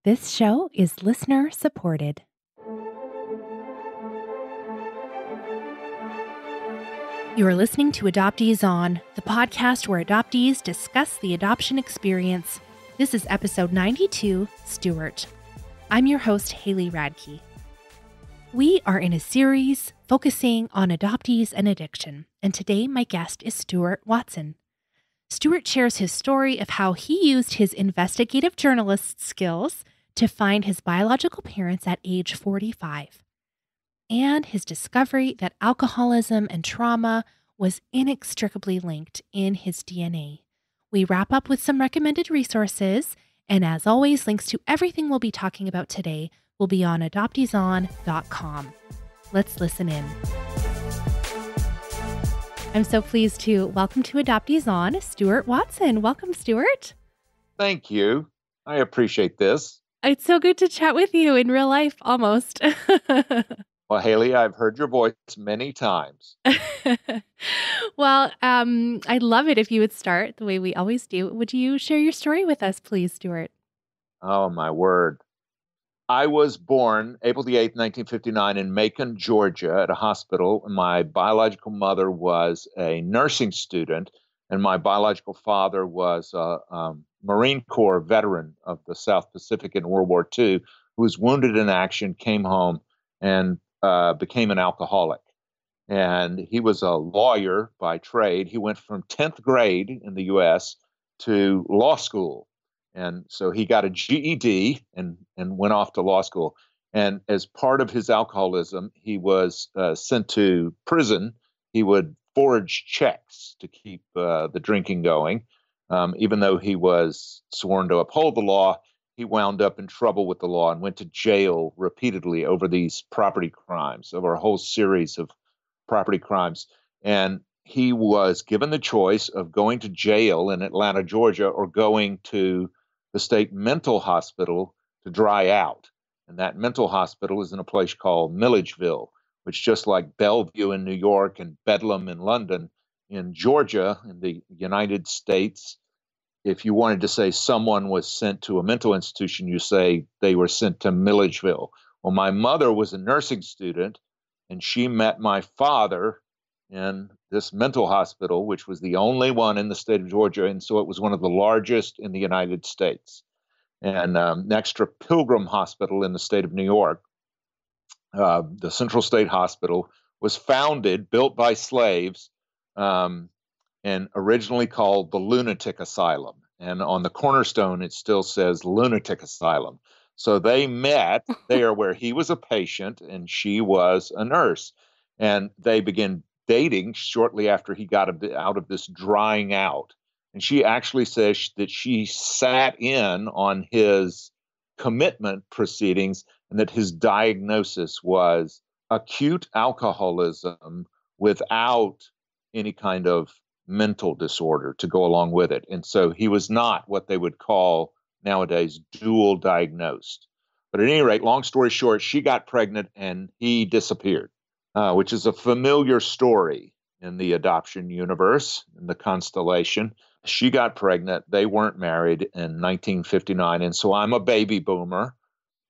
This show is listener supported. You are listening to Adoptees On, the podcast where adoptees discuss the adoption experience. This is episode 92, Stuart. I'm your host, Haley Radke. We are in a series focusing on adoptees and addiction, and today my guest is Stuart Watson. Stuart shares his story of how he used his investigative journalist skills to find his biological parents at age 45, and his discovery that alcoholism and trauma was inextricably linked in his DNA. We wrap up with some recommended resources, and as always, links to everything we'll be talking about today will be on adopteeson.com. Let's listen in. I'm so pleased to welcome to Adoptees On, Stuart Watson. Welcome, Stuart. Thank you. I appreciate this. It's so good to chat with you in real life, almost. Well, Haley, I've heard your voice many times. Well, I'd love it if you would start the way we always do. Would you share your story with us, please, Stuart? Oh, my word. I was born April the 8th, 1959 in Macon, Georgia at a hospital. My biological mother was a nursing student, and my biological father was a Marine Corps veteran of the South Pacific in World War II, who was wounded in action, came home, and became an alcoholic. And he was a lawyer by trade. He went from 10th grade in the U.S. to law school. And so he got a GED and went off to law school. And as part of his alcoholism, he was sent to prison. He would forge checks to keep the drinking going. Even though he was sworn to uphold the law, he wound up in trouble with the law and went to jail repeatedly over these property crimes, over a whole series of property crimes. And he was given the choice of going to jail in Atlanta, Georgia, or going to the state mental hospital to dry out. And that mental hospital is in a place called Milledgeville, which, just like Bellevue in New York and Bedlam in London, in Georgia, in the United States, if you wanted to say someone was sent to a mental institution, you say they were sent to Milledgeville. Well, my mother was a nursing student, and she met my father in this mental hospital, which was the only one in the state of Georgia. And so it was one of the largest in the United States. And next to Pilgrim Hospital in the state of New York, the Central State Hospital was built by slaves, and originally called the Lunatic Asylum. And on the cornerstone, it still says Lunatic Asylum. So they met there where he was a patient and she was a nurse. And they began dating shortly after he got out of this drying out. And she actually says that she sat in on his commitment proceedings and that his diagnosis was acute alcoholism without any kind of mental disorder to go along with it. And so he was not what they would call nowadays dual diagnosed. But at any rate, long story short, she got pregnant and he disappeared. Which is a familiar story in the adoption universe, in the constellation. She got pregnant. They weren't married in 1959. And so I'm a baby boomer.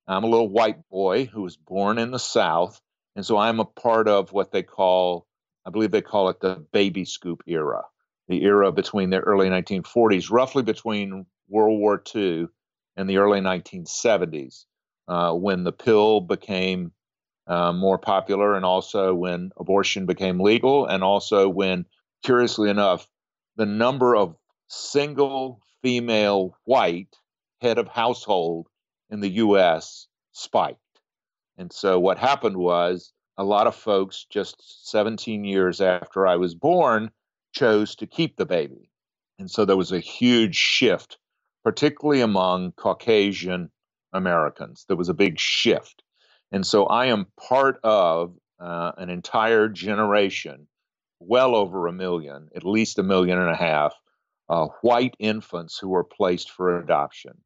I'm a little white boy who was born in the South. And so I'm a part of what they call, I believe they call it the baby scoop era, the era between the early 1940s, roughly between World War II and the early 1970s, when the pill became more popular, and also when abortion became legal, and also when, curiously enough, the number of single female white head of household in the U.S. spiked. And so what happened was a lot of folks just 17 years after I was born chose to keep the baby. And so there was a huge shift, particularly among Caucasian Americans. There was a big shift. And so I am part of an entire generation, well over 1 million, at least 1.5 million, white infants who were placed for adoption.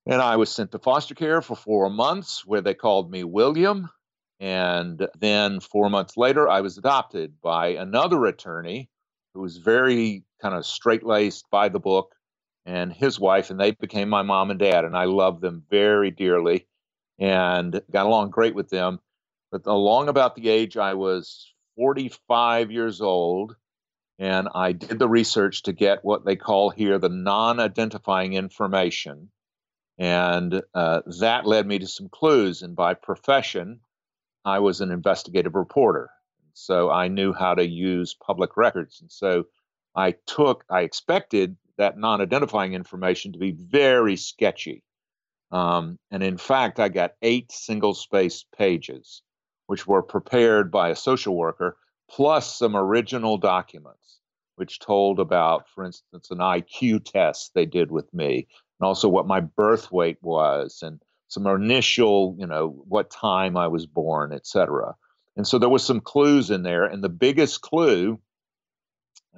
And I was sent to foster care for 4 months, where they called me William. And then 4 months later, I was adopted by another attorney who was very kind of straight-laced, by the book, and his wife, and they became my mom and dad, and I love them very dearly and got along great with them. But along about the age I was 45 years old, and I did the research to get what they call here the non-identifying information. And that led me to some clues. And by profession, I was an investigative reporter. So I knew how to use public records. And so I expected that non-identifying information to be very sketchy. And in fact, I got 8 single-spaced pages, which were prepared by a social worker, plus some original documents, which told about, for instance, an IQ test they did with me, and also what my birth weight was, and some initial, what time I was born, et cetera. And so there was some clues in there. And the biggest clue,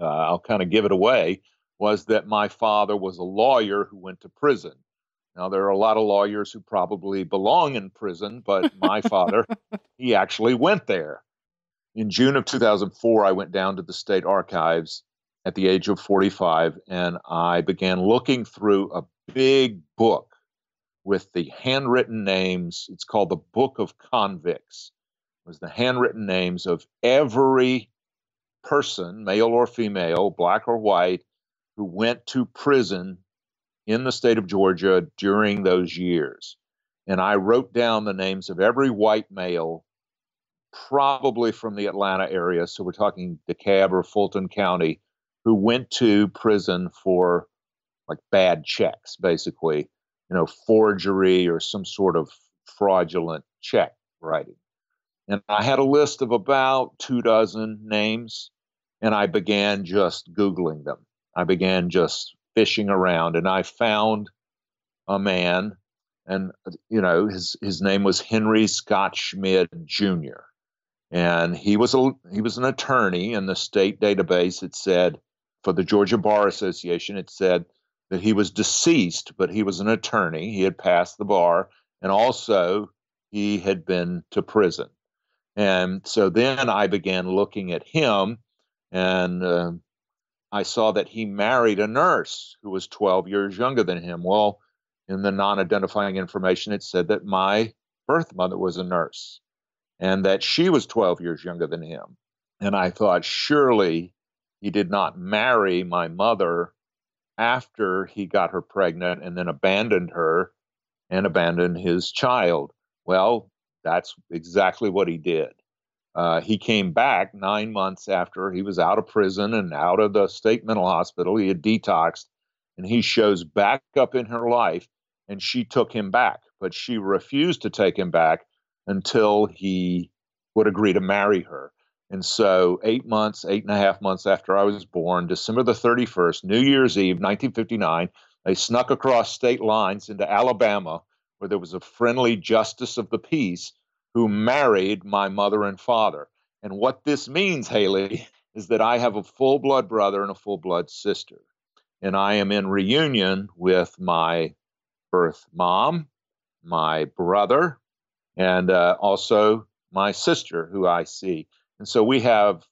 I'll kind of give it away, was that my father was a lawyer who went to prison. Now, there are a lot of lawyers who probably belong in prison, but my father, he actually went there. In June of 2004, I went down to the state archives at the age of 45, and I began looking through a big book with the handwritten names. It's called the Book of Convicts. It was the handwritten names of every person, male or female, black or white, who went to prison in the state of Georgia during those years. And I wrote down the names of every white male, probably from the Atlanta area, so we're talking DeKalb or Fulton County, who went to prison for like bad checks, basically, forgery or some sort of fraudulent check writing. And I had a list of about 24 names, and I began just Googling them. I began just fishing around, and I found a man, and his name was Henry Scott Schmid Jr. And he was an attorney in the state database. It said, for the Georgia Bar Association, it said that he was deceased, but he was an attorney. He had passed the bar, and also he had been to prison. And so then I began looking at him, and I saw that he married a nurse who was 12 years younger than him. Well, in the non-identifying information, it said that my birth mother was a nurse and that she was 12 years younger than him. And I thought, surely he did not marry my mother after he got her pregnant and then abandoned her and abandoned his child. Well, that's exactly what he did. He came back 9 months after he was out of prison and out of the state mental hospital. He had detoxed, and he shows back up in her life, and she took him back, but she refused to take him back until he would agree to marry her. And so 8.5 months after I was born, December the 31st, New Year's Eve, 1959, they snuck across state lines into Alabama, where there was a friendly justice of the peace who married my mother and father. And what this means, Haley, is that I have a full-blood brother and a full-blood sister. And I am in reunion with my birth mom, my brother, and also my sister, who I see. And so we have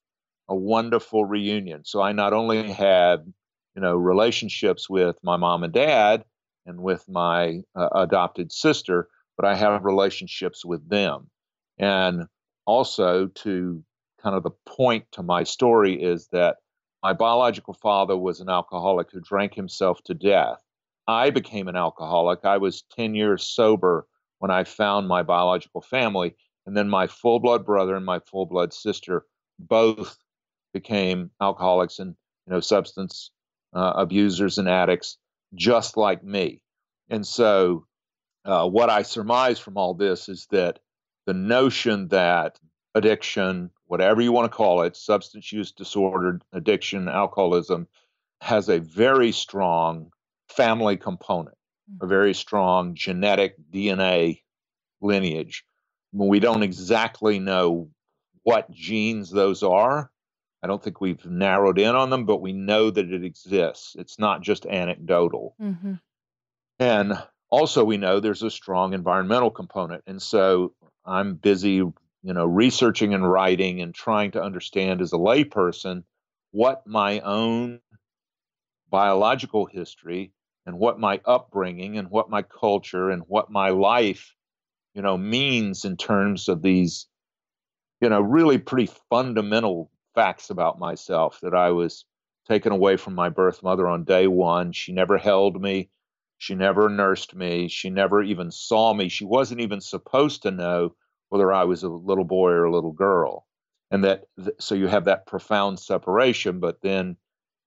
a wonderful reunion. So I not only had, relationships with my mom and dad and with my adopted sister, but I have relationships with them. And also, to kind of the point to my story, is that my biological father was an alcoholic who drank himself to death. I became an alcoholic. I was 10 years sober when I found my biological family. And then my full-blood brother and my full-blood sister both became alcoholics and, substance abusers and addicts, just like me. And so what I surmise from all this is that the notion that addiction, whatever you want to call it, substance use disorder, addiction, alcoholism, has a very strong family component, a very strong genetic DNA lineage. We don't exactly know what genes those are. I don't think we've narrowed in on them, but we know that it exists. It's not just anecdotal. Mm-hmm. And also we know there's a strong environmental component. And so I'm busy, researching and writing and trying to understand as a layperson what my own biological history and what my upbringing and what my culture and what my life, means in terms of these, really pretty fundamental facts about myself, that I was taken away from my birth mother on day one. She never held me. She never nursed me. She never even saw me. She wasn't even supposed to know whether I was a little boy or a little girl. And so you have that profound separation, but then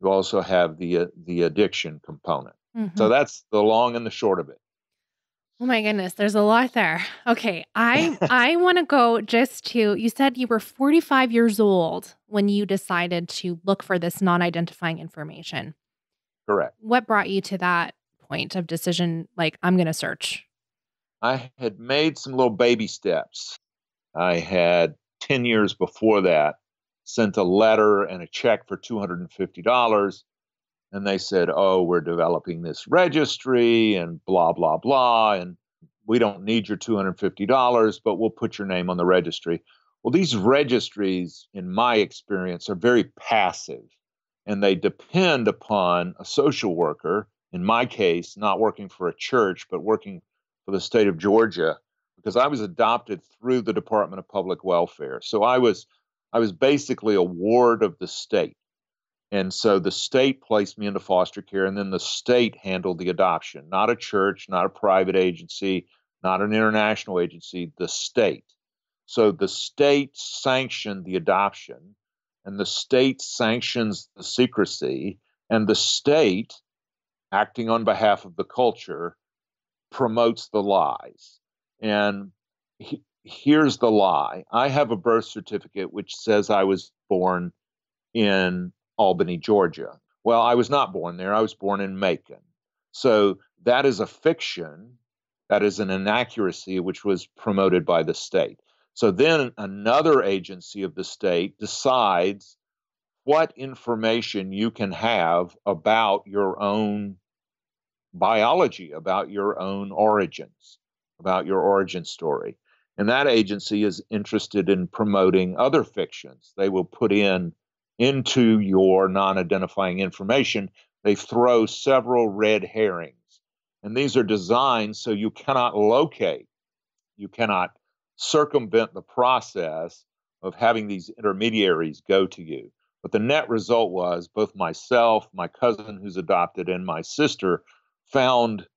you also have the addiction component. Hmm. So that's the long and the short of it. Oh my goodness, there's a lot there. Okay, I want to go just to, you said you were 45 years old when you decided to look for this non-identifying information. Correct. What brought you to that point of decision, like, I'm going to search? I had made some little baby steps. I had 10 years before that sent a letter and a check for $250. And they said, oh, we're developing this registry and blah, blah, blah. And we don't need your $250, but we'll put your name on the registry. Well, these registries, in my experience, are very passive, and they depend upon a social worker, in my case, not working for a church, but working for the state of Georgia, because I was adopted through the Department of Public Welfare. So I was basically a ward of the state. And so the state placed me into foster care, and then the state handled the adoption, not a church, not a private agency, not an international agency, the state. So the state sanctioned the adoption, and the state sanctions the secrecy, and the state, acting on behalf of the culture, promotes the lies. And here's the lie. I have a birth certificate which says I was born in Albany, Georgia. Well, I was not born there. I was born in Macon. So that is a fiction. That is an inaccuracy which was promoted by the state. So then another agency of the state decides what information you can have about your own biology, about your own origins, about your origin story. And that agency is interested in promoting other fictions. They will put into your non-identifying information, they throw several red herrings. And these are designed so you cannot locate, you cannot circumvent the process of having these intermediaries go to you. But the net result was both myself, my cousin who's adopted, and my sister found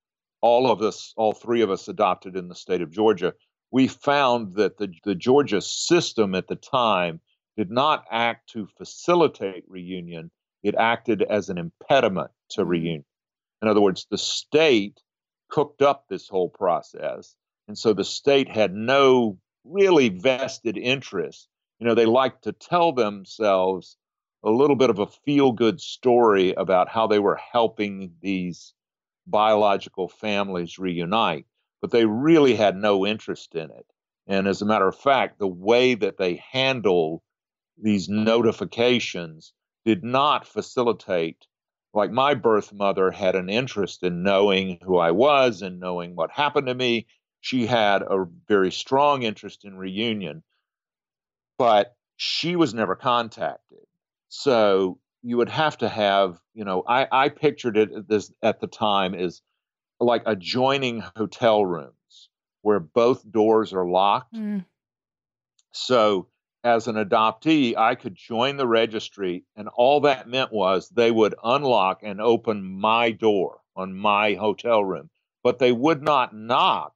all three of us adopted in the state of Georgia. We found that the Georgia system at the time did not act to facilitate reunion. It acted as an impediment to reunion. In other words, the state cooked up this whole process. And so the state had no really vested interest. They like to tell themselves a little bit of a feel-good story about how they were helping these biological families reunite, but they really had no interest in it. And as a matter of fact, the way that they handled these notifications did not facilitate, like my birth mother had an interest in knowing who I was and knowing what happened to me. She had a very strong interest in reunion, but she was never contacted. So you would have to have, I pictured it at the time as like adjoining hotel rooms where both doors are locked. So as an adoptee, I could join the registry, and all that meant was they would unlock and open my door on my hotel room, but they would not knock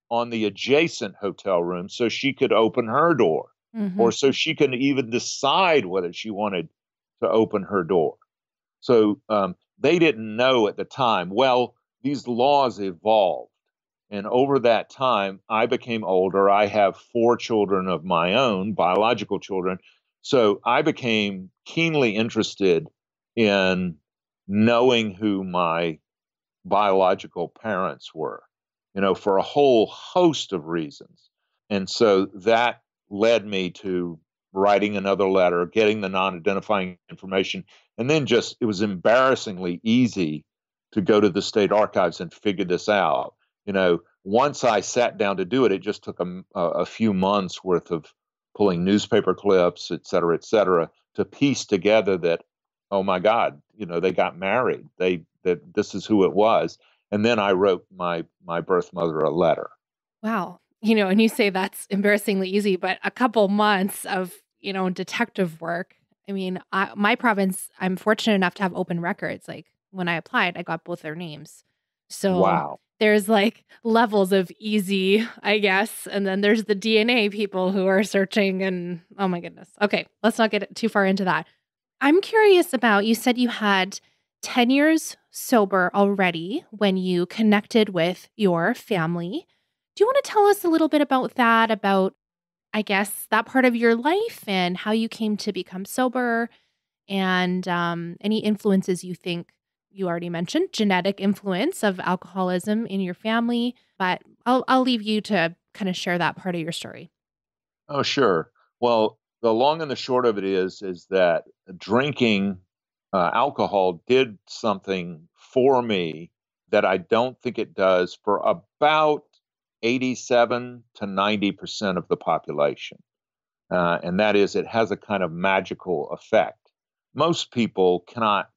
on the adjacent hotel room so she could open her door, or so she could even decide whether she wanted to open her door. So they didn't know at the time. Well, these laws evolved. And over that time, I became older. I have 4 children of my own, biological children. So I became keenly interested in knowing who my biological parents were, for a whole host of reasons. And so that led me to writing another letter, getting the non-identifying information. And then it was embarrassingly easy to go to the state archives and figure this out. Once I sat down to do it, it just took a few months worth of pulling newspaper clips, et cetera, to piece together that oh my God, they got married. That this is who it was. And then I wrote my birth mother a letter. Wow. And you say that's embarrassingly easy, but a couple months of, detective work. I mean, my province, I'm fortunate enough to have open records. Like when I applied, I got both their names. So Wow. there's like levels of easy, I guess. And then there's the DNA people who are searching and oh my goodness. Okay, let's not get too far into that. I'm curious about, you said you had 10 years sober already when you connected with your family. Do you want to tell us a little bit about that, about, I guess, that part of your life and how you came to become sober and any influences you think you already mentioned, genetic influence of alcoholism in your family, but I'll leave you to kind of share that part of your story. Oh, sure. Well, the long and the short of it is that drinking alcohol did something for me that I don't think it does for about 87 to 90% of the population. And that is, it has a kind of magical effect. Most people cannot.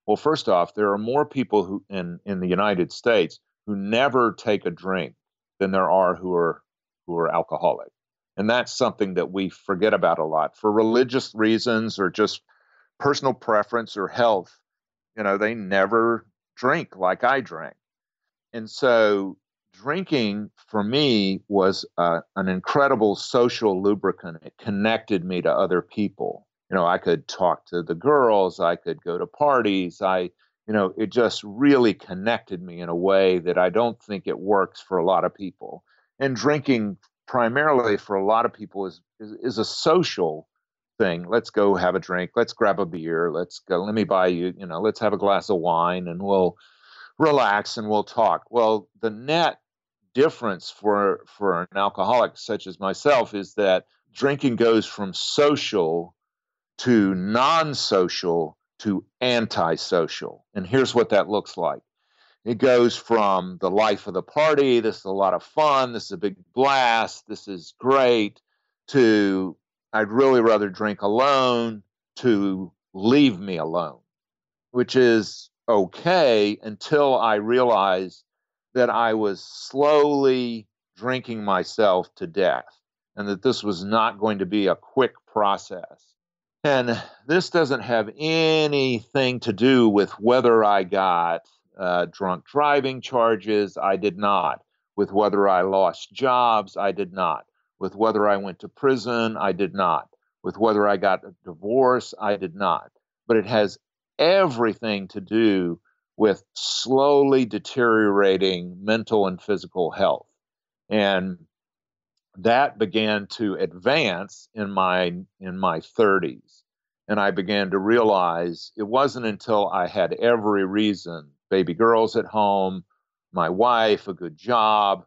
Well, first off, there are more people who in the United States who never take a drink than there are who are alcoholic. And that's something that we forget about a lot for religious reasons or just personal preference or health. They never drink like I drank. And so drinking for me was an incredible social lubricant. It connected me to other people. I could talk to the girls, I could go to parties. It just really connected me in a way that I don't think it works for a lot of people. And drinking primarily for a lot of people is a social thing. Let's go have a drink. Let's grab a beer. Let's go. Let me buy you, let's have a glass of wine and we'll relax and we'll talk. Well, the net difference for an alcoholic such as myself is that drinking goes from social to non-social to antisocial. And here's what that looks like. It goes from the life of the party, this is a lot of fun, this is a big blast, this is great, to I'd really rather drink alone, to leave me alone, which is okay until I realized that I was slowly drinking myself to death and that this was not going to be a quick process. And this doesn't have anything to do with whether I got drunk driving charges. I did not. With whether I lost jobs. I did not. With whether I went to prison. I did not. With whether I got a divorce. I did not. But it has everything to do with slowly deteriorating mental and physical health. And that began to advance in my 30s. And I began to realize it wasn't until I had every reason, baby girls at home, my wife, a good job,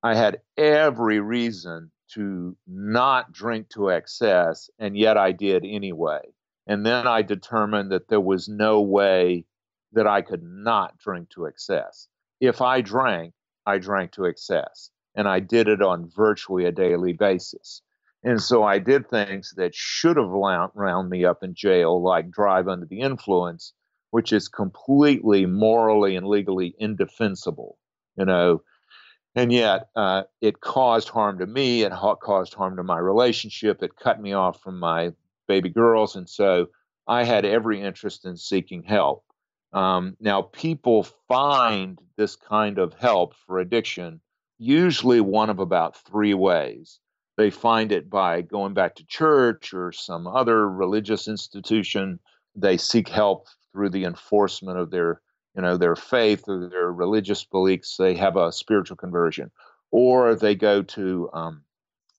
I had every reason to not drink to excess, and yet I did anyway. And then I determined that there was no way that I could not drink to excess. If I drank to excess. And I did it on virtually a daily basis. And so I did things that should have wound me up in jail, like drive under the influence, which is completely morally and legally indefensible, and yet it caused harm to me. It caused harm to my relationship. It cut me off from my baby girls. And so I had every interest in seeking help. Now, people find this kind of help for addiction usually one of about three ways. They find it by going back to church or some other religious institution. They seek help through the enforcement of their faith or their religious beliefs. They have a spiritual conversion, or they go to,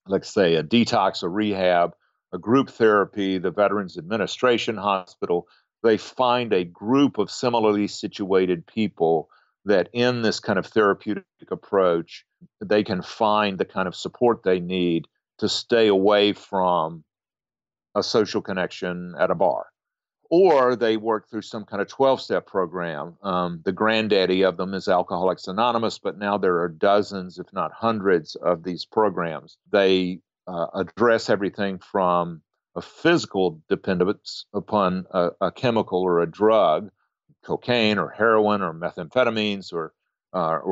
let's say, a detox, a rehab, a group therapy, the Veterans Administration Hospital. They find a group of similarly situated people that in this kind of therapeutic approach, they can find the kind of support they need to stay away from a social connection at a bar. Or they work through some kind of 12-step program. The granddaddy of them is Alcoholics Anonymous, but now there are dozens, if not hundreds, of these programs. They address everything from of physical dependence upon a chemical or a drug, cocaine or heroin or methamphetamines or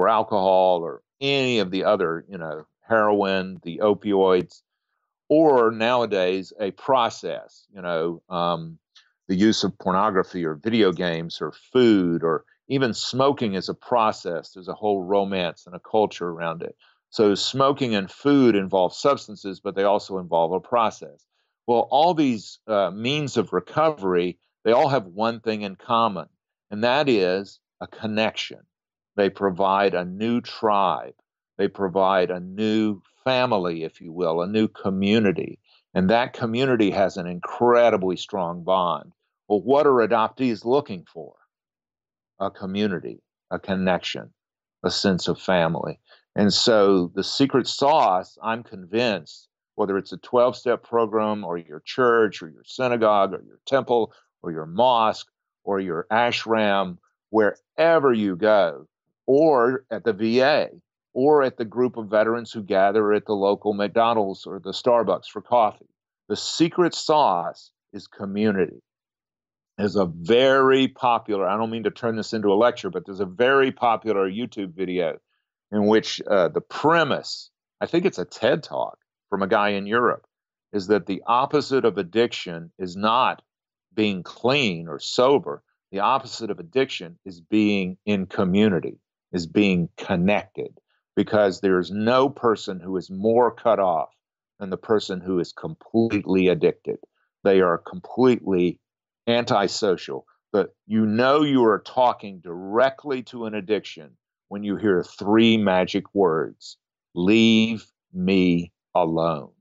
alcohol or any of the other, heroin, the opioids, or nowadays a process, the use of pornography or video games or food or even smoking is a process. There's a whole romance and a culture around it. So smoking and food involve substances, but they also involve a process. Well, all these means of recovery, they all have one thing in common, and that is a connection. They provide a new tribe. They provide a new family, if you will, a new community. And that community has an incredibly strong bond. Well, what are adoptees looking for? A community, a connection, a sense of family. And so the secret sauce, I'm convinced, whether it's a 12-step program or your church or your synagogue or your temple or your mosque or your ashram, wherever you go, or at the VA, or at the group of veterans who gather at the local McDonald's or the Starbucks for coffee. The secret sauce is community. There's a very popular, I don't mean to turn this into a lecture, but there's a very popular YouTube video in which the premise, I think it's a TED Talk from a guy in Europe, is that the opposite of addiction is not being clean or sober. The opposite of addiction is being in community, is being connected, because there's no person who is more cut off than the person who is completely addicted. They are completely antisocial. But you are talking directly to an addiction when you hear three magic words: leave me alone.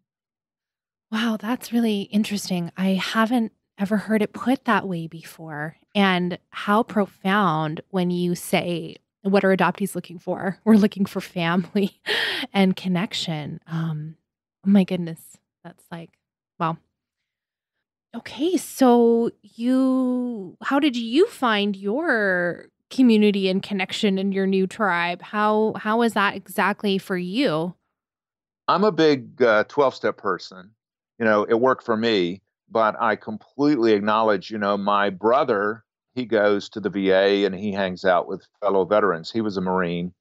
Wow, that's really interesting. I haven't ever heard it put that way before. And how profound when you say, what are adoptees looking for? We're looking for family and connection. Oh my goodness. That's like, wow. Okay, so how did you find your community and connection in your new tribe? How is that exactly for you? I'm a big 12-step person. It worked for me, but I completely acknowledge, my brother, he goes to the VA and he hangs out with fellow veterans. He was a Marine.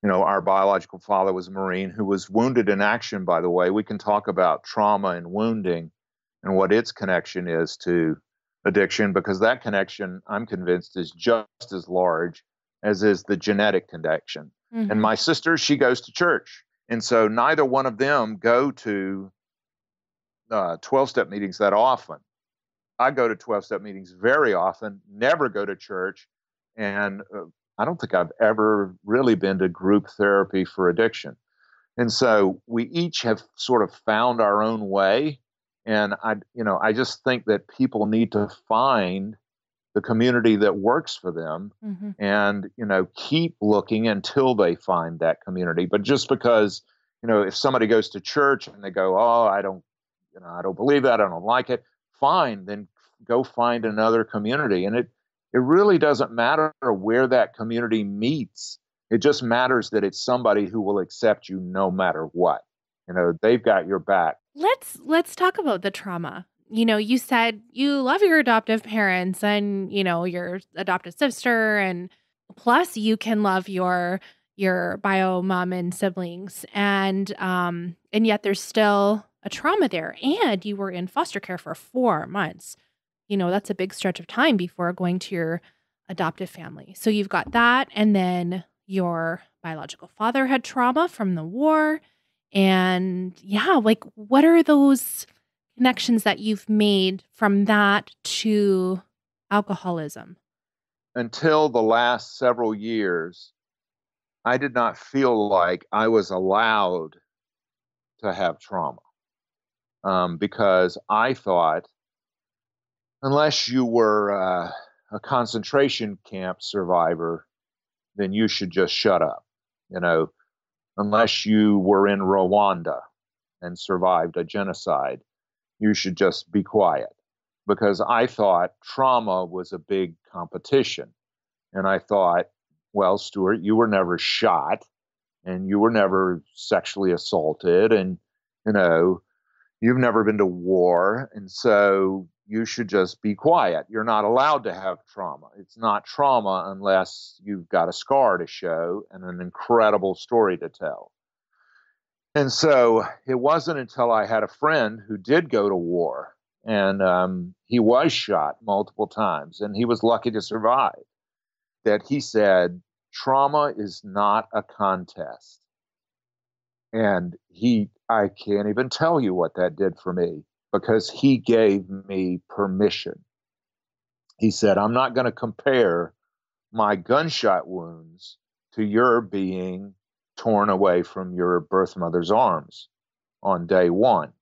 Our biological father was a Marine who was wounded in action, by the way. We can talk about trauma and wounding and what its connection is to addiction, because that connection, I'm convinced, is just as large as is the genetic connection. Mm-hmm. And my sister, she goes to church. And so neither one of them go to 12-step meetings that often. I go to 12-step meetings very often, never go to church, and I don't think I've ever really been to group therapy for addiction. And so we each have sort of found our own way. And I just think that people need to find the community that works for them, mm-hmm. and, keep looking until they find that community. But just because, if somebody goes to church and they go, oh, I don't believe that, I don't like it, fine, then go find another community. And it really doesn't matter where that community meets. It just matters that it's somebody who will accept you no matter what. They've got your back. Let's talk about the trauma. You said you love your adoptive parents and, your adoptive sister, and plus you can love your bio mom and siblings, and yet there's still a trauma there, and you were in foster care for 4 months. That's a big stretch of time before going to your adoptive family. So you've got that, and then your biological father had trauma from the war. And yeah, what are those connections that you've made from that to alcoholism? Until the last several years, I did not feel like I was allowed to have trauma, because I thought, unless you were a concentration camp survivor, then you should just shut up. Unless you were in Rwanda and survived a genocide, you should just be quiet. Because I thought trauma was a big competition. And I thought, well, Stuart, you were never shot and you were never sexually assaulted. And, you've never been to war, and so you should just be quiet. You're not allowed to have trauma. It's not trauma unless you've got a scar to show and an incredible story to tell. And so it wasn't until I had a friend who did go to war, and he was shot multiple times, and he was lucky to survive, that he said, trauma is not a contest. And I can't even tell you what that did for me, because he gave me permission. He said, I'm not going to compare my gunshot wounds to your being torn away from your birth mother's arms on day one.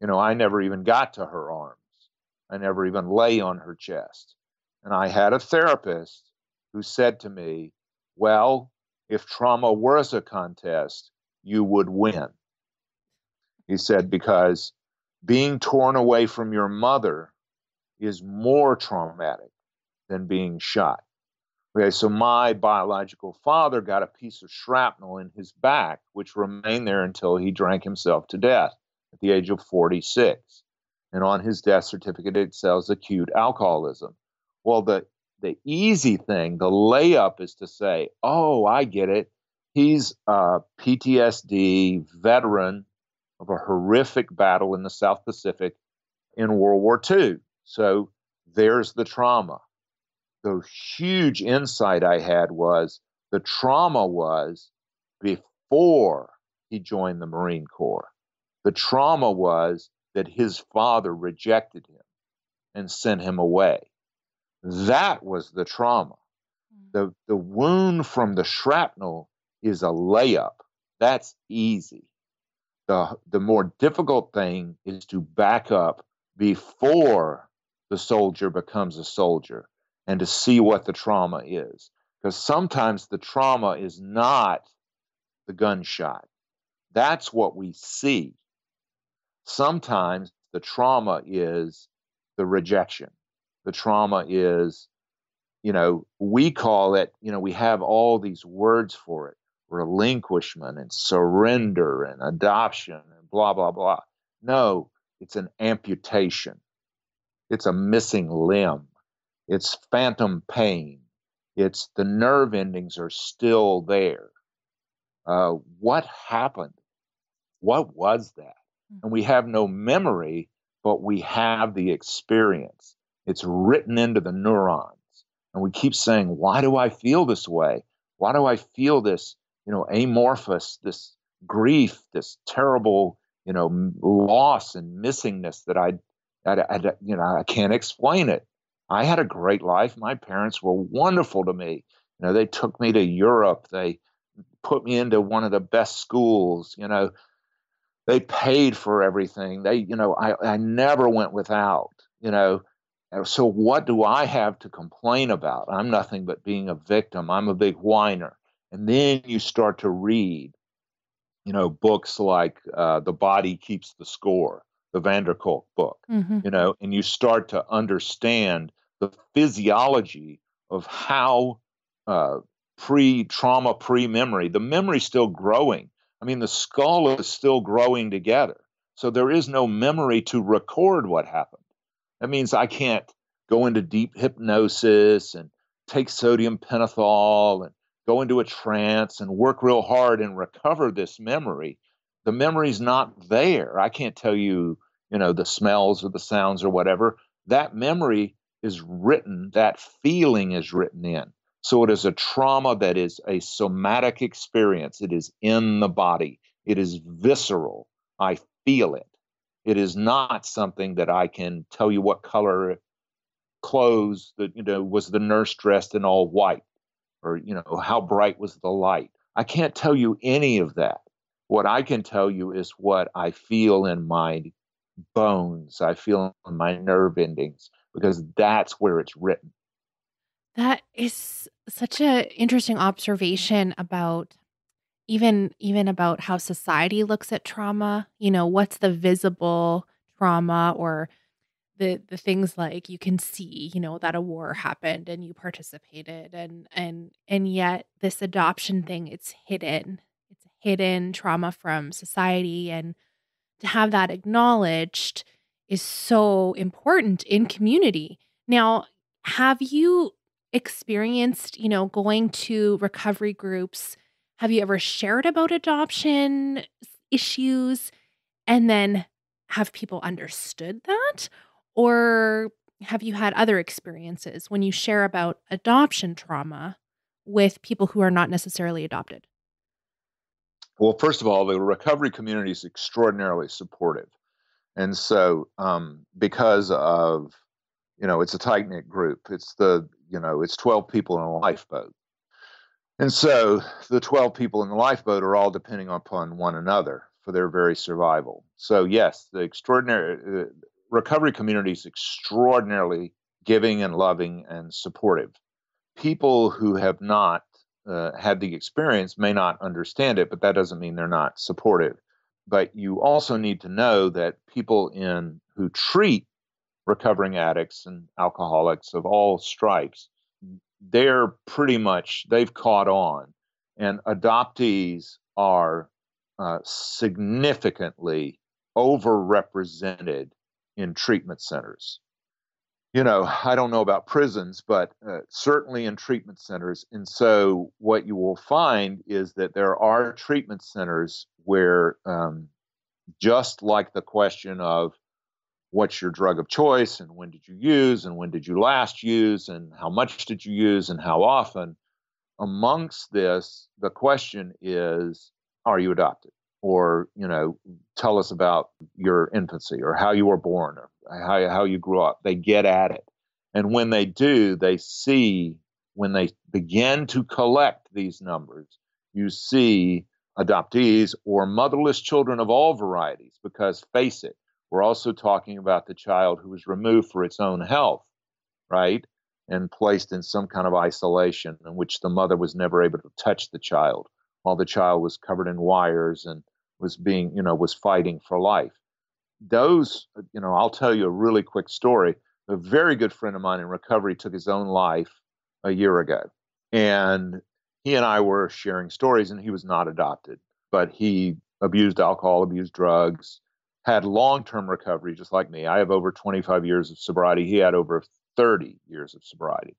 I never even got to her arms. I never even lay on her chest. And I had a therapist who said to me, well, if trauma was a contest, you would win. He said, because being torn away from your mother is more traumatic than being shot. Okay, so my biological father got a piece of shrapnel in his back, which remained there until he drank himself to death at the age of 46. And on his death certificate, it says acute alcoholism. Well, the easy thing, the layup, is to say, oh, I get it. He's a PTSD veteran of a horrific battle in the South Pacific in World War II. So there's the trauma. The huge insight I had was the trauma was before he joined the Marine Corps. The trauma was that his father rejected him and sent him away. That was the trauma. The wound from the shrapnel is a layup. That's easy. The more difficult thing is to back up before the soldier becomes a soldier and to see what the trauma is. Because sometimes the trauma is not the gunshot. That's what we see. Sometimes the trauma is the rejection. The trauma is, we call it, we have all these words for it: relinquishment and surrender and adoption and blah, blah, blah. No, it's an amputation. It's a missing limb. It's phantom pain. It's the nerve endings are still there. What happened? What was that? And we have no memory, but we have the experience. It's written into the neurons. And we keep saying, why do I feel this way? Why do I feel this, amorphous, this grief, this terrible, loss and missingness that I can't explain it. I had a great life. My parents were wonderful to me. They took me to Europe. They put me into one of the best schools. They paid for everything. I never went without. So what do I have to complain about? I'm nothing but being a victim. I'm a big whiner. And then you start to read, books like The Body Keeps the Score, the Van der Kolk book, and you start to understand the physiology of how pre-trauma, pre-memory, the memory's still growing. I mean, the skull is still growing together. So there is no memory to record what happened. That means I can't go into deep hypnosis and take sodium pentothal and go into a trance and work real hard and recover this memory. The memory's not there. I can't tell you, the smells or the sounds or whatever. That memory is written, that feeling is written in. So it is a trauma that is a somatic experience. It is in the body. It is visceral. I feel it. It is not something that I can tell you what color clothes that, was the nurse dressed in all white, or, how bright was the light. I can't tell you any of that. What I can tell you is what I feel in my bones. I feel in my nerve endings, because that's where it's written. That is such an interesting observation about even about how society looks at trauma. What's the visible trauma, or the things like you can see, that a war happened and you participated, and yet this adoption thing, it's hidden. It's hidden trauma from society, and to have that acknowledged is so important in community. Now, have you experienced, going to recovery groups? Have you ever shared about adoption issues and then have people understood that? Or have you had other experiences when you share about adoption trauma with people who are not necessarily adopted? Well, first of all, the recovery community is extraordinarily supportive. And so, because of, it's a tight knit group, it's 12 people in a lifeboat. And so the 12 people in the lifeboat are all depending upon one another for their very survival. So, yes, the extraordinary recovery community is extraordinarily giving and loving and supportive. People who have not had the experience may not understand it, but that doesn't mean they're not supportive. But you also need to know that people who treat recovering addicts and alcoholics of all stripes, they've caught on. And adoptees are significantly overrepresented in treatment centers. I don't know about prisons, but certainly in treatment centers. And so what you will find is that there are treatment centers where, just like the question of what's your drug of choice and when did you use and when did you last use and how much did you use and how often, amongst this, the question is, are you adopted? Or, tell us about your infancy or how you were born or how you grew up. They get at it. And when they do, when they begin to collect these numbers, you see adoptees or motherless children of all varieties, because face it, we're also talking about the child who was removed for its own health, right? And placed in some kind of isolation in which the mother was never able to touch the child while the child was covered in wires and was fighting for life. Those, I'll tell you a really quick story. A very good friend of mine in recovery took his own life a year ago. And he and I were sharing stories, and he was not adopted, but he abused alcohol, abused drugs, had long-term recovery, just like me. I have over 25 years of sobriety. He had over 30 years of sobriety,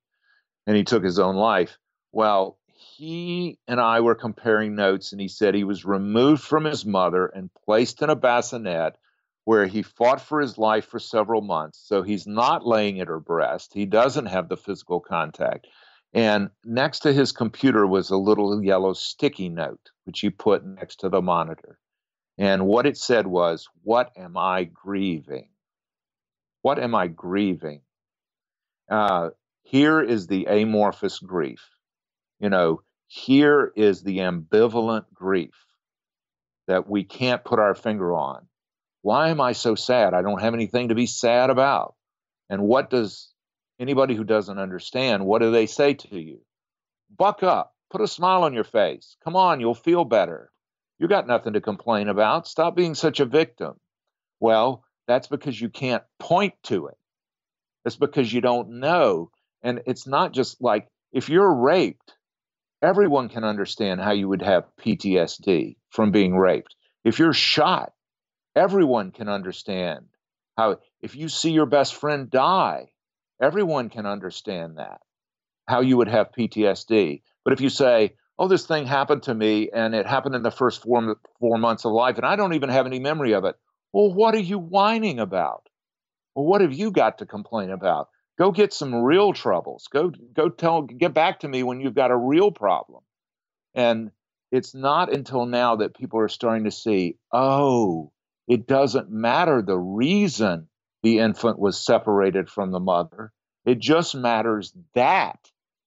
and he took his own life. Well, he and I were comparing notes, and he said he was removed from his mother and placed in a bassinet where he fought for his life for several months. So he's not laying at her breast. He doesn't have the physical contact. And next to his computer was a little yellow sticky note, which he put next to the monitor. And what it said was, "What am I grieving? What am I grieving?" Here is the amorphous grief. Here is the ambivalent grief that we can't put our finger on. Why am I so sad? I don't have anything to be sad about. And what does anybody who doesn't understand, what do they say to you? Buck up, put a smile on your face. Come on, you'll feel better. You got nothing to complain about. Stop being such a victim. Well, that's because you can't point to it. It's because you don't know. And it's not just like, if you're raped, everyone can understand how you would have PTSD from being raped. If you're shot, everyone can understand how, if you see your best friend die, everyone can understand that, how you would have PTSD. But if you say, oh, this thing happened to me and it happened in the first 4 months of life and I don't even have any memory of it, well, what are you whining about? Well, what have you got to complain about? Go get some real troubles. Get back to me when you've got a real problem. And it's not until now that people are starting to see, oh, it doesn't matter the reason the infant was separated from the mother. It just matters that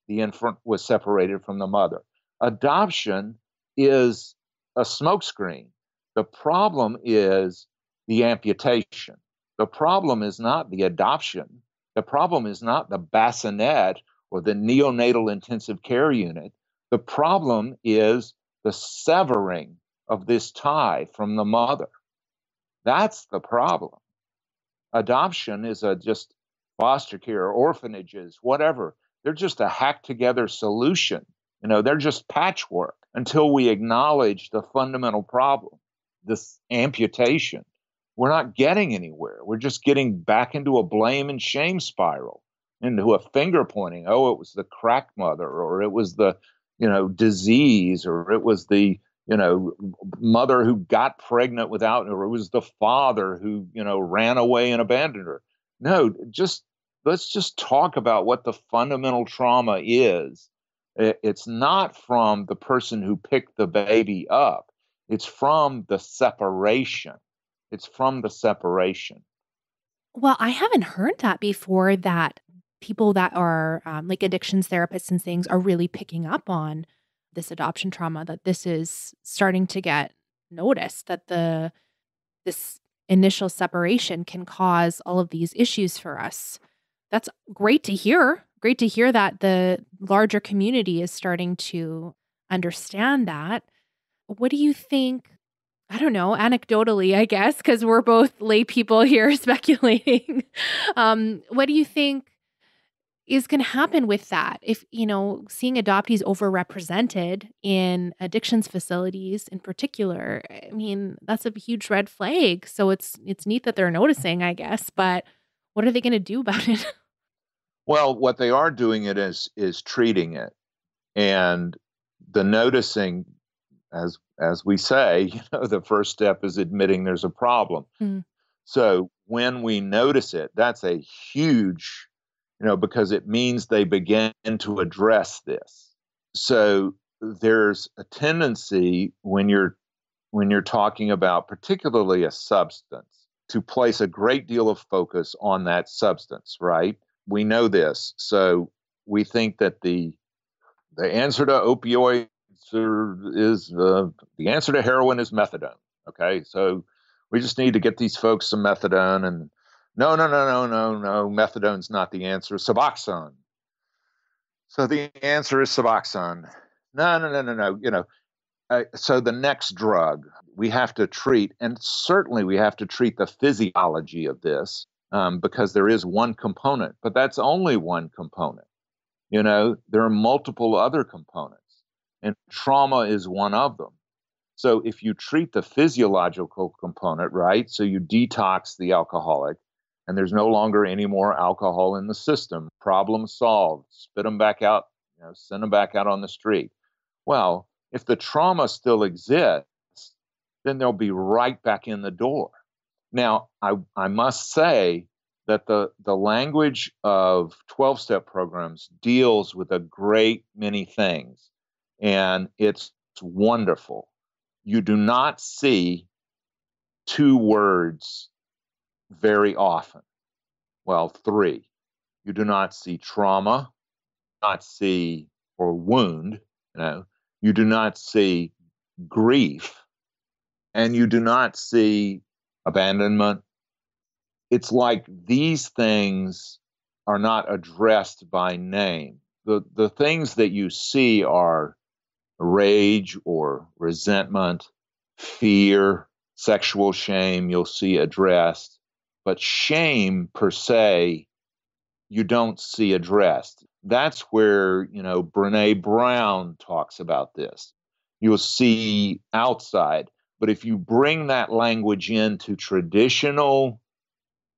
the infant was separated from the mother. Adoption is a smokescreen. The problem is the amputation. The problem is not the adoption. The problem is not the bassinet or the neonatal intensive care unit. The problem is the severing of this tie from the mother. That's the problem. Adoption is just foster care, orphanages, whatever. They're just a hacked together solution. They're just patchwork until we acknowledge the fundamental problem, this amputation. we're not getting anywhere. We're just getting back into a blame and shame spiral, into a finger pointing. Oh, it was the crack mother, or it was the, disease, or it was the, mother who got pregnant without, or it was the father who, ran away and abandoned her. No, let's just talk about what the fundamental trauma is. It's not from the person who picked the baby up. It's from the separation. It's from the separation. Well, I haven't heard that before, that people that are like addictions therapists and things are really picking up on this adoption trauma, that this is starting to get noticed, that this initial separation can cause all of these issues for us. That's great to hear. Great to hear that the larger community is starting to understand that. What do you think? I don't know, anecdotally, I guess, because we're both lay people here speculating. What do you think is going to happen with that? If, seeing adoptees overrepresented in addictions facilities in particular, I mean, that's a huge red flag. So it's neat that they're noticing, I guess, but what are they going to do about it? Well, what they are doing it is treating it. And the noticing, as we say, the first step is admitting there's a problem. Mm. So when we notice it, that's a huge, because it means they begin to address this. So there's a tendency when you're talking about particularly a substance to place a great deal of focus on that substance, right? We know this. So we think that the answer to opioids is the answer to heroin is methadone. Okay, so we just need to get these folks some methadone, and no, methadone's not the answer. Suboxone. So the answer is Suboxone. No. So the next drug we have to treat, and certainly we have to treat the physiology of this, because there is one component, but that's only one component. There are multiple other components, and trauma is one of them. So if you treat the physiological component, right, so you detox the alcoholic, and there's no longer any more alcohol in the system, problem solved, spit them back out, send them back out on the street. Well, if the trauma still exists, then they'll be right back in the door. Now, I must say that the language of 12-step programs deals with a great many things, and it's wonderful. You do not see two words very often. Well, three. You do not see trauma, not see or wound, you do not see grief, and you do not see abandonment. It's like these things are not addressed by name. The things that you see are rage or resentment, fear, sexual shame, you'll see addressed. But shame per se, you don't see addressed. That's where, Brene Brown talks about this. You'll see outside. But if you bring that language into traditional,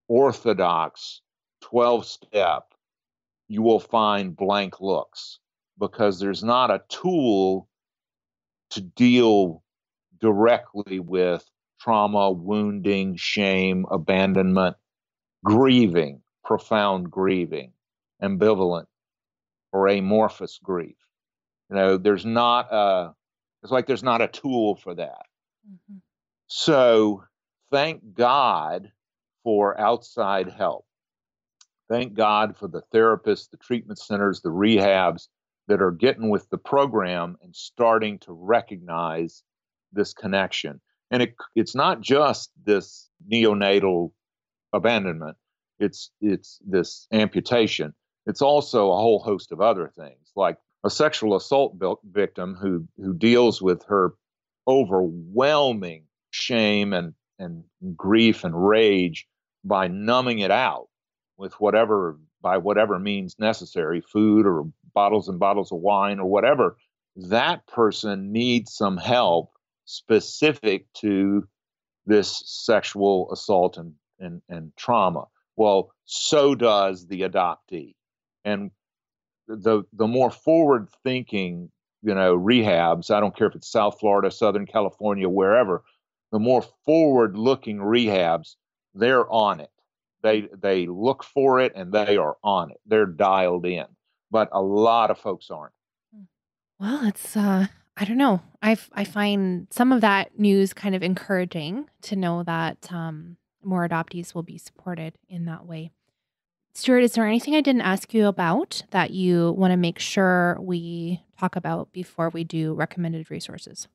orthodox 12-step, you will find blank looks, because there's not a tool to deal directly with trauma, wounding, shame, abandonment, grieving, profound grieving, ambivalent or amorphous grief. There's not there's not a tool for that. Mm-hmm. So thank God for outside help. Thank God for the therapists, the treatment centers, the rehabs that are getting with the program and starting to recognize this connection. And it's not just this neonatal abandonment. It's this amputation. It's also a whole host of other things, like a sexual assault victim who deals with her overwhelming shame and grief and rage by numbing it out with by whatever means necessary, food or bottles and bottles of wine or whatever. That person needs some help specific to this sexual assault and trauma. Well, so does the adoptee. And the more forward thinking, rehabs, I don't care if it's South Florida, Southern California, wherever, the more forward looking rehabs, they're on it. They look for it and they are on it. They're dialed in. But a lot of folks aren't. Well, it's I don't know. I find some of that news kind of encouraging to know that more adoptees will be supported in that way. Stuart, is there anything I didn't ask you about that you want to make sure we talk about before we do recommended resources?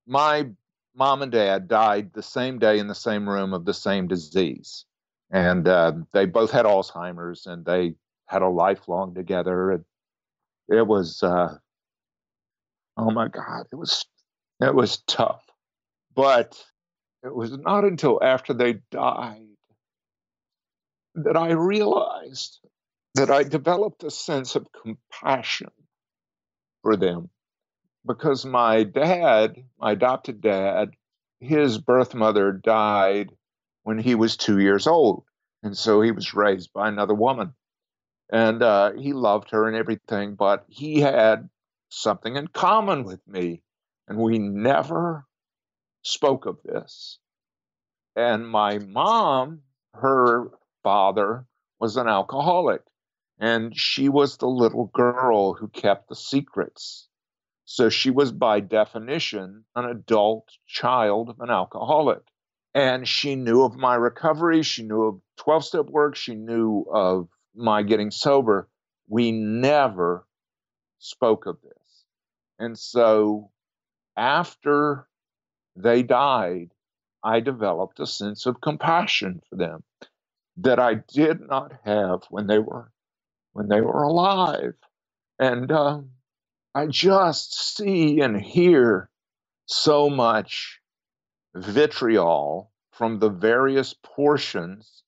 My mom and dad died the same day in the same room of the same disease. And they both had Alzheimer's, and they had a lifelong together. And it was, oh my God, it was tough. But it was not until after they died that I realized that I developed a sense of compassion for them, because my dad, my adopted dad, his birth mother died when he was 2 years old. And so he was raised by another woman. And he loved her and everything, but he had something in common with me. And we never spoke of this. And my mom, her father was an alcoholic, and she was the little girl who kept the secrets. So she was, by definition, an adult child of an alcoholic. And she knew of my recovery. She knew of 12-step work. She knew of my getting sober. We never spoke of this. And so after they died, I developed a sense of compassion for them that I did not have when they were alive. And I just see and hear so much vitriol from the various portions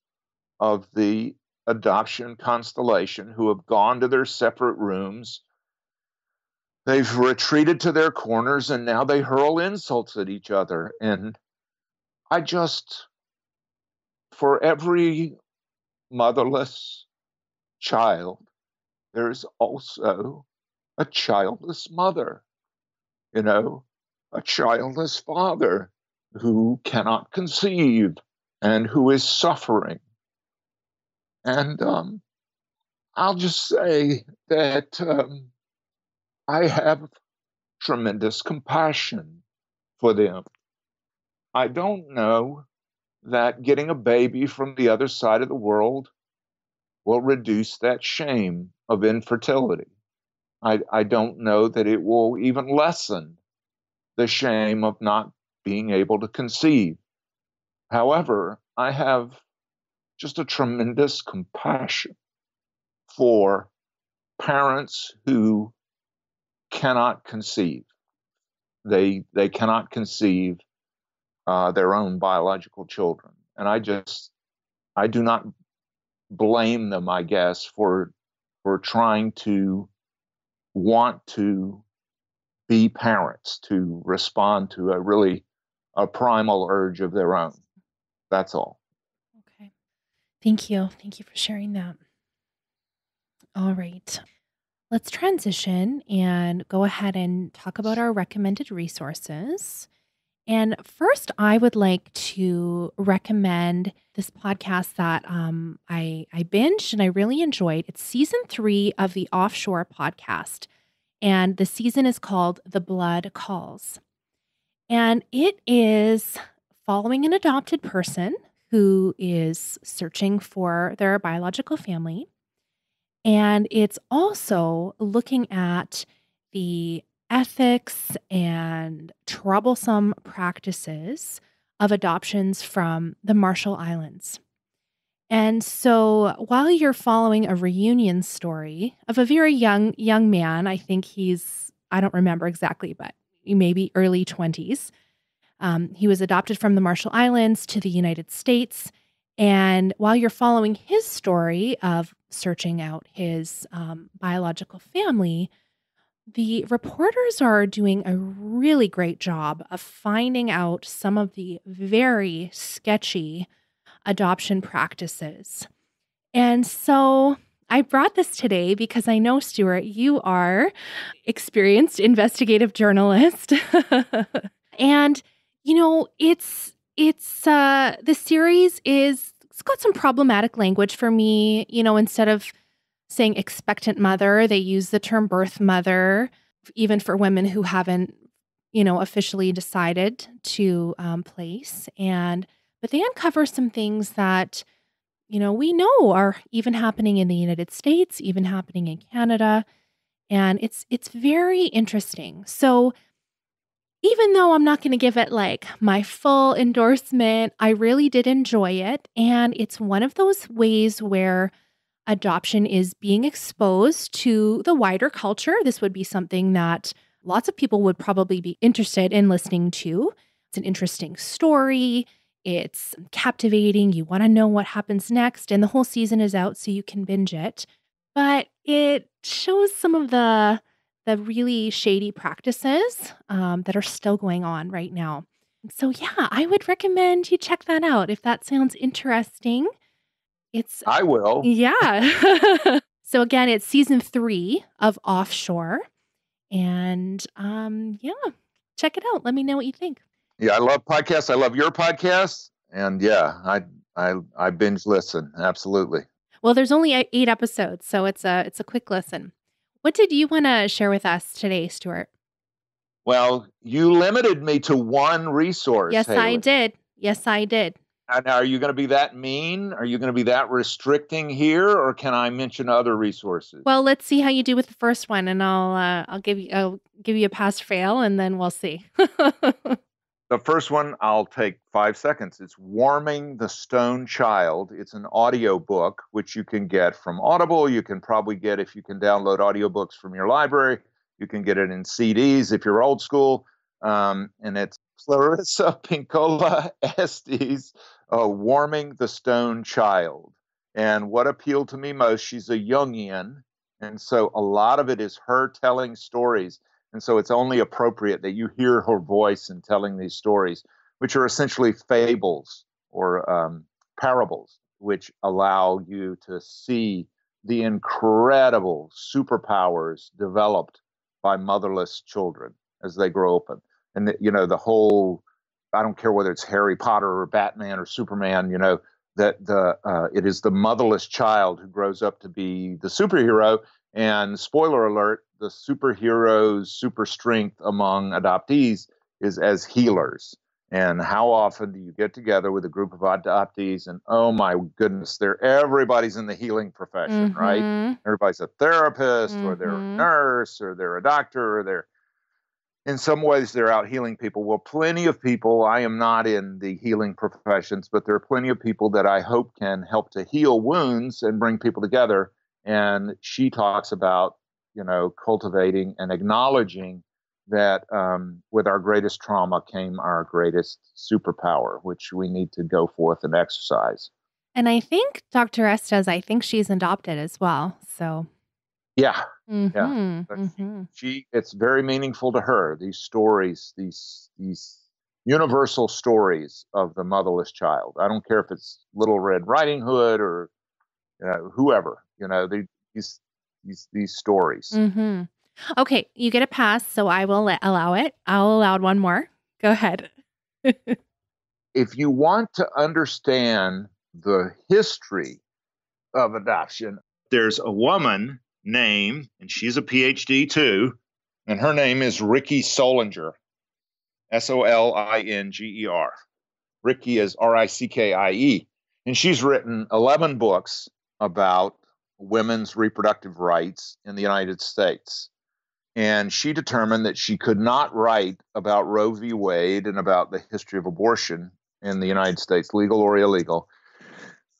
of the adoption constellation who have gone to their separate rooms. They've retreated to their corners, and now they hurl insults at each other. And I just, for every motherless child, there's also a childless mother, a childless father who cannot conceive and who is suffering. And I'll just say that I have tremendous compassion for them. I don't know that getting a baby from the other side of the world will reduce that shame of infertility. I don't know that it will even lessen the shame of not being able to conceive. However, I have just a tremendous compassion for parents who cannot conceive. They cannot conceive their own biological children. And I do not blame them, I guess, for trying to want to be parents, to respond to a primal urge of their own. That's all. Okay. Thank you. Thank you for sharing that. All right. Let's transition and go ahead and talk about our recommended resources. And first, I would like to recommend this podcast that I binged and I really enjoyed. It's season 3 of the Offshore podcast, and the season is called The Blood Calls. And it is following an adopted person who is searching for their biological family. And it's also looking at the ethics and troublesome practices of adoptions from the Marshall Islands. And so while you're following a reunion story of a very young man, I think I don't remember exactly, but maybe early 20s, he was adopted from the Marshall Islands to the United States. And while you're following his story of searching out his biological family, the reporters are doing a really great job of finding out some of the very sketchy adoption practices. And so I brought this today because I know, Stuart, you are experienced investigative journalist. And the series it's got some problematic language for me. Instead of saying expectant mother, they use the term birth mother, even for women who haven't, officially decided to place. But they uncover some things that, we know are even happening in the United States, even happening in Canada. And it's very interesting. So even though I'm not going to give it like my full endorsement, I really did enjoy it. And it's one of those ways where adoption is being exposed to the wider culture. This would be something that lots of people would probably be interested in listening to. It's an interesting story. It's captivating. You want to know what happens next. And the whole season is out, so you can binge it. But it shows some of the really shady practices that are still going on right now. So yeah, I would recommend you check that out if that sounds interesting. I will. Yeah. So again, it's season 3 of Offshore. And yeah, check it out. Let me know what you think. Yeah, I love podcasts. I love your podcast. And yeah, I binge listen. Absolutely. Well, there's only 8 episodes, so it's a quick listen. What did you want to share with us today, Stuart? Well, you limited me to one resource. Yes, Haley. I did. Yes, I did. And are you going to be that mean? Are you going to be that restricting here, or can I mention other resources? Well, let's see how you do with the first one, and I'll give you a pass fail, and then we'll see. The first one, I'll take 5 seconds. It's Warming the Stone Child. It's an audio book, which you can get from Audible. You can probably get, if you can download audiobooks from your library, you can get it in CDs if you're old school. And it's Clarissa Pinkola Estes, Warming the Stone Child. And what appealed to me most, she's a Jungian. And so a lot of it is her telling stories. And so it's only appropriate that you hear her voice in telling these stories, which are essentially fables or parables, which allow you to see the incredible superpowers developed by motherless children as they grow up. And, the whole, I don't care whether it's Harry Potter or Batman or Superman, that it is the motherless child who grows up to be the superhero. And spoiler alert, the superheroes' super strength among adoptees is as healers. And how often do you get together with a group of adoptees and, oh my goodness, everybody's in the healing profession, right? Everybody's a therapist or they're a nurse or they're a doctor or in some ways they're out healing people. Well, plenty of people, I am not in the healing professions, but there are plenty of people that I hope can help to heal wounds and bring people together. And she talks about, cultivating and acknowledging that with our greatest trauma came our greatest superpower, which we need to go forth and exercise. And I think Dr. Estes, I think she's adopted as well. So yeah. Mm-hmm. It's very meaningful to her, these stories, these universal stories of the motherless child. I don't care if it's Little Red Riding Hood or whoever, these stories. Mm-hmm. Okay, you get a pass, so I will allow it. I'll allow one more. Go ahead. If you want to understand the history of adoption, there's a woman named, and she's a PhD too, and her name is Ricki Solinger, Solinger. Ricki is Rickie, and she's written 11 books about women's reproductive rights in the United States. And she determined that she could not write about Roe v. Wade and about the history of abortion in the United States, legal or illegal,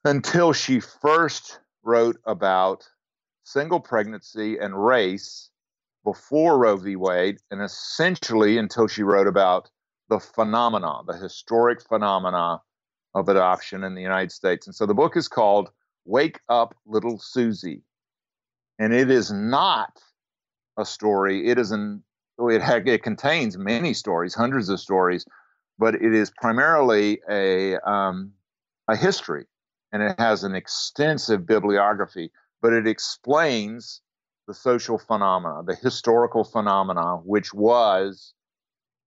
until she first wrote about single pregnancy and race before Roe v. Wade, and essentially until she wrote about the historic phenomena of adoption in the United States. And so the book is called Wake Up, Little Susie. And it is not a story. It contains many stories, hundreds of stories, but it is primarily a history, and it has an extensive bibliography, but it explains the social phenomena, the historical phenomena, which was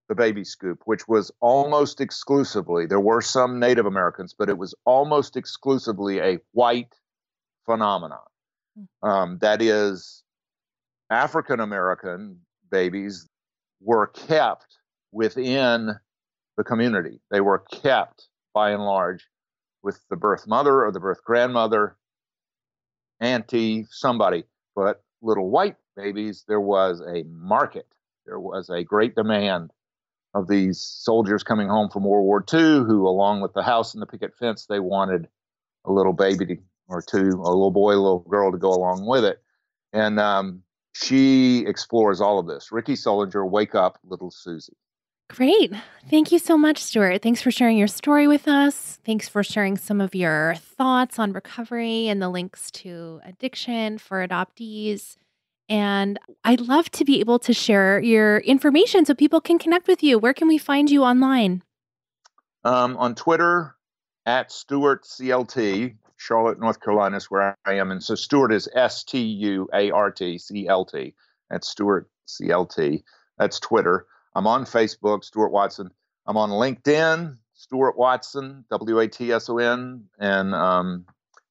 the baby scoop, which was almost exclusively, there were some Native Americans, but it was almost exclusively a white phenomenon. That is, African American babies were kept within the community. They were kept, by and large, with the birth mother or the birth grandmother, auntie, somebody. But little white babies, there was a market. There was a great demand of these soldiers coming home from World War II who, along with the house and the picket fence, they wanted a little baby or two, a little boy, a little girl to go along with it. And she explores all of this. Ricky Sullinger, Wake Up, Little Susie. Great. Thank you so much, Stuart. Thanks for sharing your story with us. Thanks for sharing some of your thoughts on recovery and the links to addiction for adoptees. And I'd love to be able to share your information so people can connect with you. Where can we find you online? On Twitter, at Stuart CLT, Charlotte, North Carolina is where I am. And so Stuart is STUART CLT. That's Stuart CLT. That's Twitter. I'm on Facebook, Stuart Watson. I'm on LinkedIn, Stuart Watson, WATSON. And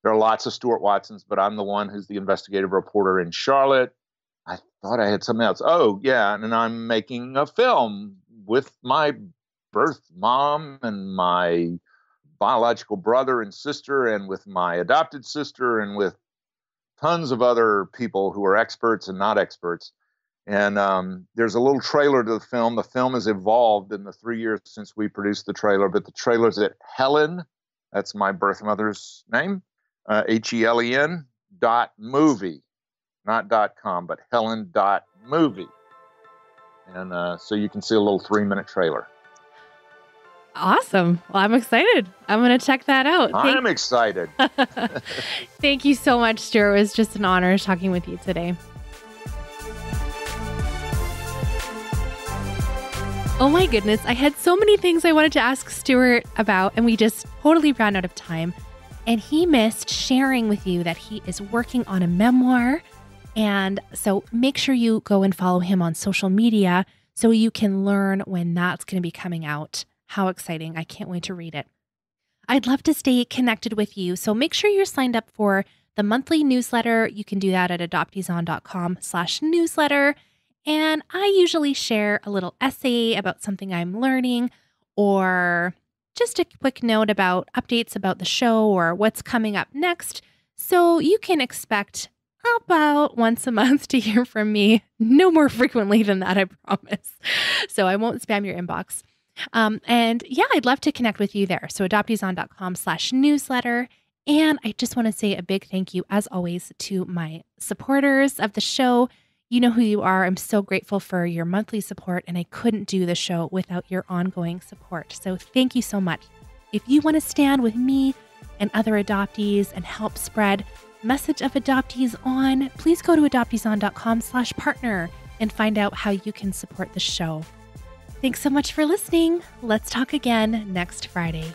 there are lots of Stuart Watsons, but I'm the one who's the investigative reporter in Charlotte. I thought I had something else. Oh, yeah. And I'm making a film with my birth mom and my biological brother and sister, and with my adopted sister, and with tons of other people who are experts and not experts. And there's a little trailer to the film. The film has evolved in the 3 years since we produced the trailer, but the trailer's at Helen, that's my birth mother's name, HELEN .movie. Not .com, but Helen.movie. And so you can see a little 3-minute trailer. Awesome. Well, I'm excited. I'm going to check that out. I'm excited. Thank you so much, Stuart. It was just an honor talking with you today. Oh my goodness. I had so many things I wanted to ask Stuart about, and we just totally ran out of time. And he missed sharing with you that he is working on a memoir. And so make sure you go and follow him on social media so you can learn when that's going to be coming out. How exciting. I can't wait to read it. I'd love to stay connected with you. So make sure you're signed up for the monthly newsletter. You can do that at adopteeson.com/newsletter. And I usually share a little essay about something I'm learning, or just a quick note about updates about the show or what's coming up next. So you can expect about once a month to hear from me. No more frequently than that, I promise. So I won't spam your inbox. And yeah, I'd love to connect with you there. So adopteeson.com/newsletter. And I just want to say a big thank you, as always, to my supporters of the show. You know who you are. I'm so grateful for your monthly support, and I couldn't do the show without your ongoing support. So thank you so much. If you want to stand with me and other adoptees and help spread message of Adoptees On, please go to adopteeson.com/partner and find out how you can support the show. Thanks so much for listening. Let's talk again next Friday.